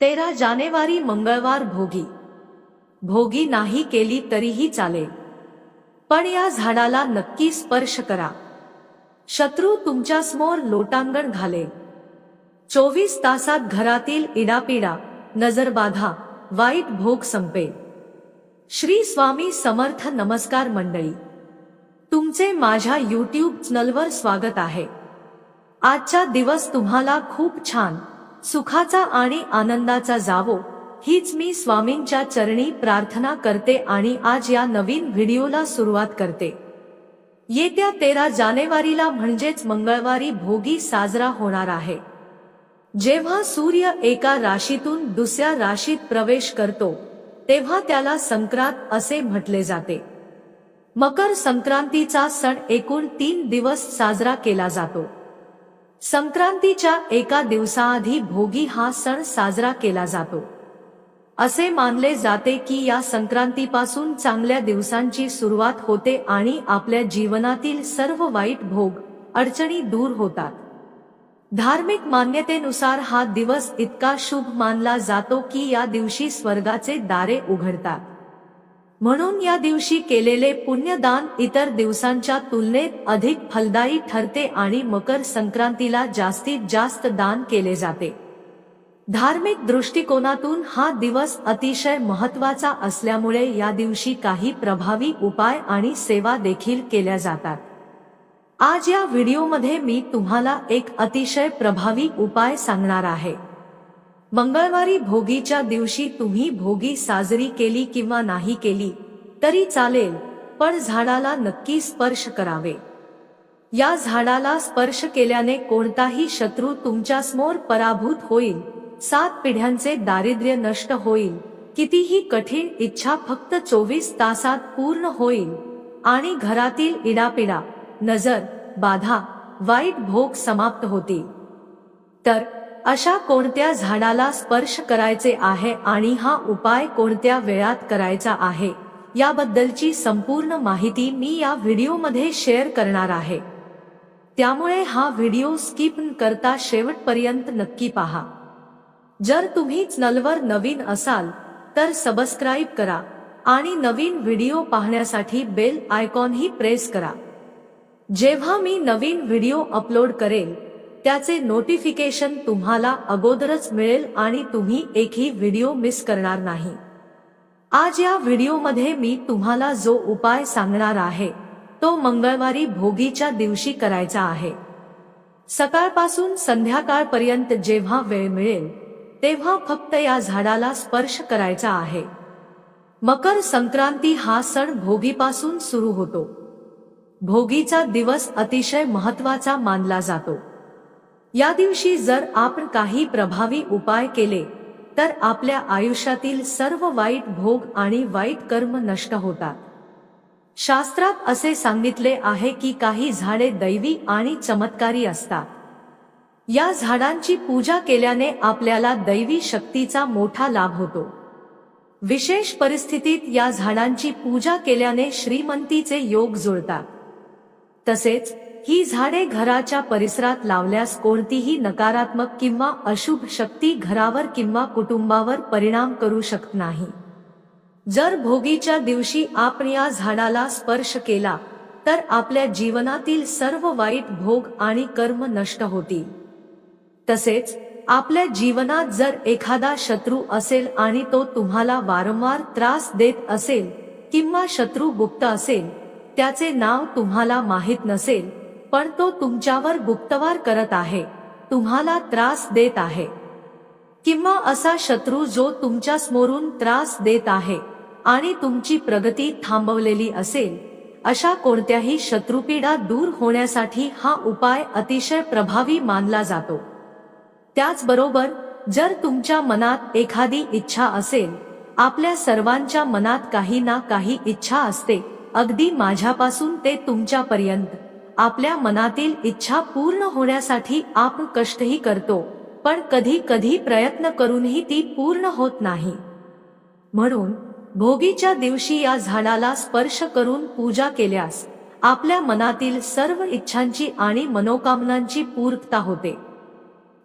13 जानेवारी मंगळवार भोगी. भोगी नाही केली तरीही चालेल, पण या झाडाला नक्की स्पर्श करा. शत्रू तुमच्यासमोर लोटांगण घालेल. 24 तासात घरातील इडापिडा, नजरबाधा, वाईट भोग संपेल. श्री स्वामी समर्थ. नमस्कार मंडळी, तुमचे माझ्या YouTube चॅनलवर स्वागत आहे. आजचा दिवस तुम्हाला खूप छान, सुखाचा आणि आनंदाचा जावो, हीच मी स्वामींच्या चरणी प्रार्थना करते आणि आज या नवीन व्हिडिओला सुरुवात करते. येत्या 13 जानेवारीला म्हणजेच मंगळवारी भोगी साजरा होणार आहे. जेव्हा सूर्य एका राशीतून दुसऱ्या राशीत प्रवेश करतो तेव्हा त्याला संक्रांत असे म्हटले जाते. मकर संक्रांतीचा सण एकूण 3 दिवस साजरा केला जातो. संक्रांतीच्या एका दिवसाआधी भोगी हा सण साजरा केला जातो. असे मानले जाते की या संक्रांतीपासून चांगल्या दिवसांची सुरुवात होते आणि आपल्या जीवनातील सर्व वाईट भोग, अडचणी दूर होतात. धार्मिक मान्यतेनुसार हा दिवस इतका शुभ मानला जातो की या दिवशी स्वर्गाचे दारे उघडतात. म्हणून या दिवशी केलेले पुण्यदान इतर दिवसांच्या तुलनेत अधिक फलदायी ठरते आणि मकर संक्रांतीला जास्तीत जास्त दान केले जाते. धार्मिक दृष्टिकोनातून हा दिवस अतिशय महत्त्वाचा असल्यामुळे या दिवशी काही प्रभावी उपाय आणि सेवा देखील केल्या जातात. आज या व्हिडिओमध्ये मी तुम्हाला एक अतिशय प्रभावी उपाय सांगणार आहे. मंगळवारी भोगीच्या दिवशी तुम्ही भोगी साजरी केली किंवा नाही केली तरी चालेल, पण झाडाला नक्की स्पर्श करावे. या झाडाला स्पर्श केल्याने कोणताही शत्रू तुमच्यासमोर पराभूत होईल, 7 पिढ्यांचे दारिद्र्य नष्ट होईल, कितीही कठीण इच्छा फक्त 24 तासात पूर्ण होईल आणि घरातील इडापिडा, नजर बाधा, वाईट भोग समाप्त होतील. तर अशा कोणत्या झाडाला स्पर्श करायचे आहे आणि हा उपाय कोणत्या वेळात करायचा आहे याबद्दलची संपूर्ण माहिती मी या व्हिडिओमध्ये शेअर करणार आहे. त्यामुळे हा व्हिडिओ स्किप न करता शेवटपर्यंत नक्की पहा. जर तुम्ही चॅनलवर नवीन असाल तर सबस्क्राइब करा आणि नवीन व्हिडिओ पाहण्यासाठी बेल आयकॉनही प्रेस करा. जेव्हा मी नवीन व्हिडिओ अपलोड करेल त्याचे नोटिफिकेशन तुम्हाला अगोदरच मिळेल आणि तुम्ही एकही व्हिडिओ मिस करणार नाही. आज या व्हिडिओमध्ये मी तुम्हाला जो उपाय सांगणार आहे तो मंगळवारी भोगीच्या दिवशी करायचा आहे. सकाळपासून संध्याकाळपर्यंत जेव्हा वेळ मिळेल तेव्हा फक्त या झाडाला स्पर्श करायचा आहे. मकर संक्रांती हा सण भोगीपासून सुरू होतो. भोगीचा दिवस अतिशय महत्त्वाचा मानला जातो. या दिवशी जर आपण काही प्रभावी उपाय केले तर आपल्या आयुष्यातील सर्व वाईट भोग आणि वाईट कर्म नष्ट होतात. शास्त्रात असे सांगितले आहे की काही झाडे दैवी आणि चमत्कारी असतात. या झाडांची पूजा केल्याने आपल्याला दैवी शक्तीचा मोठा लाभ होतो. विशेष परिस्थितीत या झाडांची पूजा केल्याने श्रीमंतीचे योग जुळतात. तसेच ही झाडे घराच्या परिसरात लावल्यास कोणतीही नकारात्मक किंवा अशुभ शक्ती घरावर किंवा कुटुंबावर परिणाम करू शकत नाही. जर भोगीच्या दिवशी आपण या झाडाला स्पर्श केला तर आपल्या जीवनातील सर्व वाईट भोग आणि कर्म नष्ट होतील. तसेच आपल्या जीवनात जर एखादा शत्रू असेल आणि तो तुम्हाला वारंवार त्रास देत असेल किंवा शत्रू गुप्त असेल, त्याचे नाव तुम्हाला माहित नसेल पण तो तुमच्यावर गुप्तवार करत आहे, तुम्हाला त्रास देत आहे, किंवा असा शत्रू जो तुमच्या समोरून त्रास देत आहे आणि तुमची प्रगती थांबवलेली असेल, अशा कोणत्याही शत्रुपीडा दूर होण्यासाठी हा उपाय अतिशय प्रभावी मानला जातो. त्याचबरोबर जर तुमच्या मनात एखादी इच्छा असेल, आपल्या सर्वांच्या मनात काही ना काही इच्छा असते, अगदी माझ्यापासून ते तुमच्यापर्यंत आपल्या मनातील इच्छा पूर्ण होण्यासाठी आपण कष्टही करतो, पण कधी कधी प्रयत्न करूनही ती पूर्ण होत नाही. म्हणून भोगीच्या दिवशी या झाडाला स्पर्श करून पूजा केल्यास आपल्या मनातील सर्व इच्छांची आणि मनोकामनांची पूर्तता होते.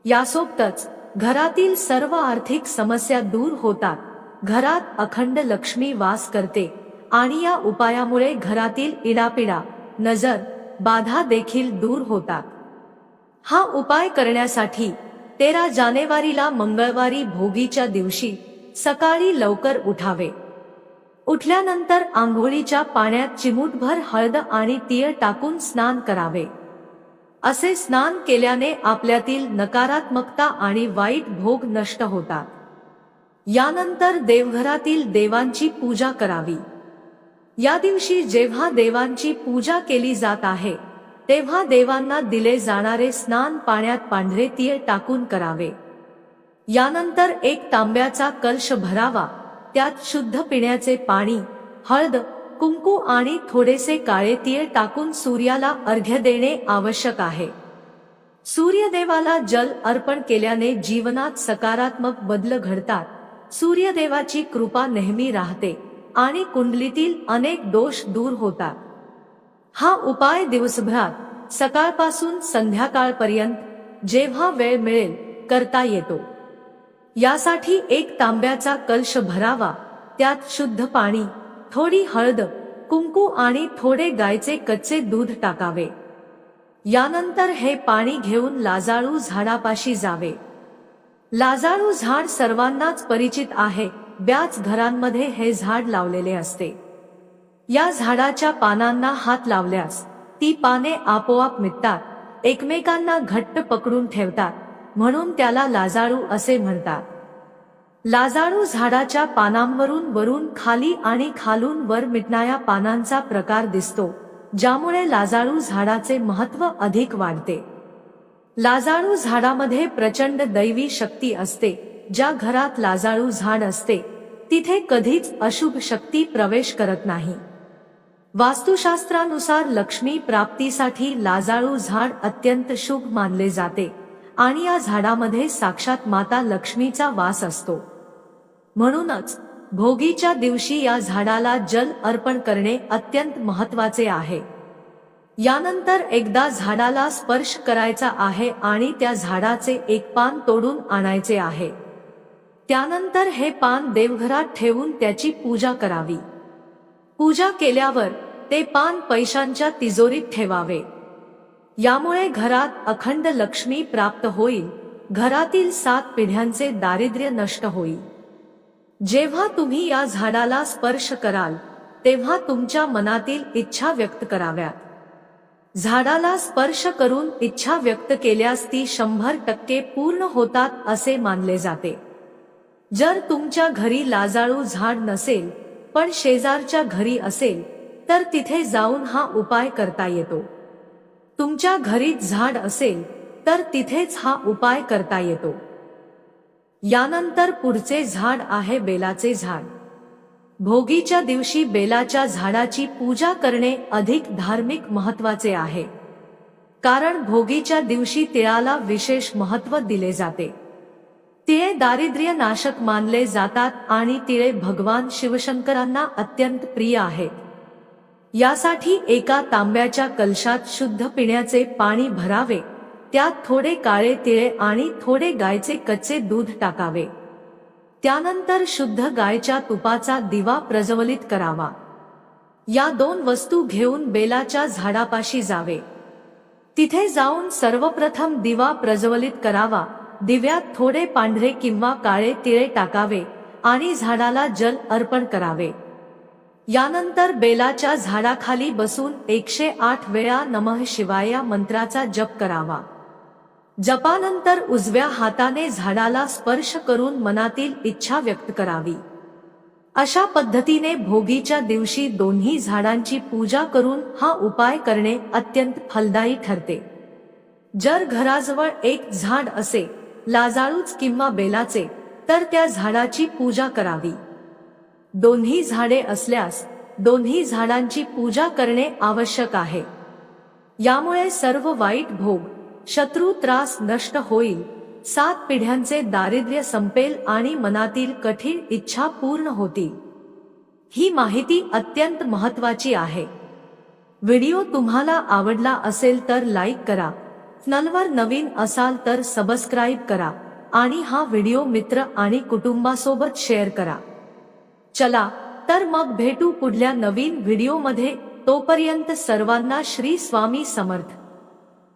यासोबतच घरातील सर्व आर्थिक समस्या दूर होतात, घरात अखंड लक्ष्मी वास करते आणि या उपायामुळे घरातील इडापिडा, नजर, बाधा देखील दूर होतात। हा उपाय करण्यासाठी 13 जानेवारीला मंगळवारी भोगीच्या दिवशी सकाळी लवकर उठावे। उठल्यानंतर आंघोळीच्या पाण्यात चिमूटभर हळद आणि तीळ टाकून स्नान करावे। असे स्नान केल्याने आपल्यातील नकारात्मकता आणि वाईट भोग नष्ट होतात। यानंतर देवघरातील देवांची पूजा करावी। या दिवशी जेव्हा देवांची पूजा केली जात आहे तेव्हा देवांना दिले जाणारे स्नान पाण्यात पांढरे तीळ टाकून करावे। यानंतर एक तांब्याचा कलश भरावा, त्यात शुद्ध पिण्याचे पाणी, हळद, कुंकू आणि थोडेसे काळे तीळ टाकून सूर्याला अर्घ्य देणे आवश्यक आहे। सूर्यदेवाला जल अर्पण केल्याने जीवनात सकारात्मक बदल घडतात, सूर्यदेवाची कृपा नेहमी राहते आणि कुंडलीतील अनेक दोष दूर होतात। हा उपाय दिवसभरात सकाळपासून संध्याकाळपर्यंत जेव्हा वेळ मिळेल करता येतो। यासाठी एक तांब्याचा कलश भरावा, त्यात शुद्ध पाणी, थोडी हळद, कुंकू आणि थोडे गायचे कच्चे दूध टाकावे। यानंतर हे पाणी घेऊन लाजाळू झाडापाशी जावे। लाजाळू झाड सर्वांनाच परिचित आहे, बऱ्याच घरांमध्ये हे झाड लावलेले असते। या झाडाच्या पानांना हात लावल्यास ती पाने आपोआप मिटतात, एकमेकांना घट्ट पकडून ठेवतात, म्हणून त्याला लाजाळू असे म्हणतात। लाजाळू झाडाच्या पानांवरून वरून खाली आणि खालून वर मिटणाऱ्या पानांचा प्रकार दिसतो, ज्यामुळे लाजाळू झाडाचे महत्त्व अधिक वाढते। लाजाळू झाडामध्ये प्रचंड दैवी शक्ती असते। ज्या घरात लाजाळू झाड असते तिथे कधीच अशुभ शक्ती प्रवेश करत नाही। वास्तुशास्त्रानुसार लक्ष्मी प्राप्तीसाठी लाजाळू झाड अत्यंत शुभ मानले जाते आणि या झाडामध्ये साक्षात माता लक्ष्मीचा वास असतो। म्हणूनच भोगीच्या दिवशी या झाडाला जल अर्पण करणे अत्यंत महत्त्वाचे आहे। यानंतर एकदा झाडाला स्पर्श करायचा आहे आणि त्या झाडाचे एक पान तोडून आणायचे आहे। त्यानंतर हे पान देवघरात ठेवून त्याची पूजा करावी। पूजा केल्यावर ते पान पैशांच्या तिजोरीत ठेवावे। यामुळे घरात अखंड लक्ष्मी प्राप्त होईल, घरातील 7 पिढ्यांचे दारिद्र्य नष्ट होईल। जेव्हा तुम्ही या झाडाला स्पर्श कराल तेव्हा तुमच्या मनातील इच्छा व्यक्त कराव्यात। झाडाला स्पर्श करून इच्छा व्यक्त केल्यास ती 100% पूर्ण होतात असे मानले जाते। जर तुमच्या घरी लाजाळू झाड नसेल पण शेजारच्या घरी असेल तर तिथे जाऊन हा उपाय करता येतो। तुमच्या घरीच झाड असेल तर तिथेच हा उपाय करता येतो। यानंतर पुढचे झाड आहे बेलाचे झाड। भोगीच्या दिवशी बेलाच्या झाडाची पूजा करणे अधिक धार्मिक महत्त्वाचे आहे, कारण भोगीच्या दिवशी तिळाला विशेष महत्त्व दिले जाते। तिळे दारिद्र्य नाशक मानले जातात आणि तिळे भगवान शिवशंकरांना अत्यंत प्रिय आहेत। यासाठी एका तांब्याच्या कलशात शुद्ध पिण्याचे पाणी भरावे, त्यात थोडे काळे तिळे आणि थोडे गायचे कच्चे दूध टाकावे। त्यानंतर शुद्ध गायच्या तुपाचा दिवा प्रज्वलित करावा। या 2 वस्तू घेऊन बेलाच्या झाडापाशी जावे। तिथे जाऊन सर्वप्रथम दिवा प्रज्वलित करावा, दिव्यात थोडे पांढरे किंवा काळे तिळे टाकावे आणि झाडाला जल अर्पण करावे। यानंतर बेलाच्या झाडाखाली बसून 108 वेळा नमः शिवाय या मंत्राचा जप करावा। जपानंतर उजव्या हाताने झाडाला स्पर्श करून मनातील इच्छा व्यक्त करावी। अशा पद्धतीने भोगीच्या दिवशी दोन्ही झाडांची पूजा करून हा उपाय करणे अत्यंत फलदायी ठरते। जर घराजवळ एक झाड असे, लाजाळूच किंवा बेलाचे, तर त्या झाडाची पूजा करावी। दोन्ही झाडे असल्यास दोन्ही झाडांची पूजा करणे आवश्यक आहे। यामुळे सर्व वाईट भोग, शत्रू त्रास नष्ट होईल, 7 पिढ्यांचे दारिद्र्य संपेल आणि मनातील कठीण इच्छा पूर्ण होतील। ही माहिती अत्यंत महत्त्वाची आहे। व्हिडिओ तुम्हाला आवडला असेल तर लाईक करा, चॅनलवर नवीन असाल तर सबस्क्राईब करा आणि हा व्हिडिओ मित्र आणि कुटुंबासोबत शेअर करा. चला तर मग भेटू पुढल्या नवीन व्हिडिओमध्ये. तोपर्यंत सर्वांना श्री स्वामी समर्थ.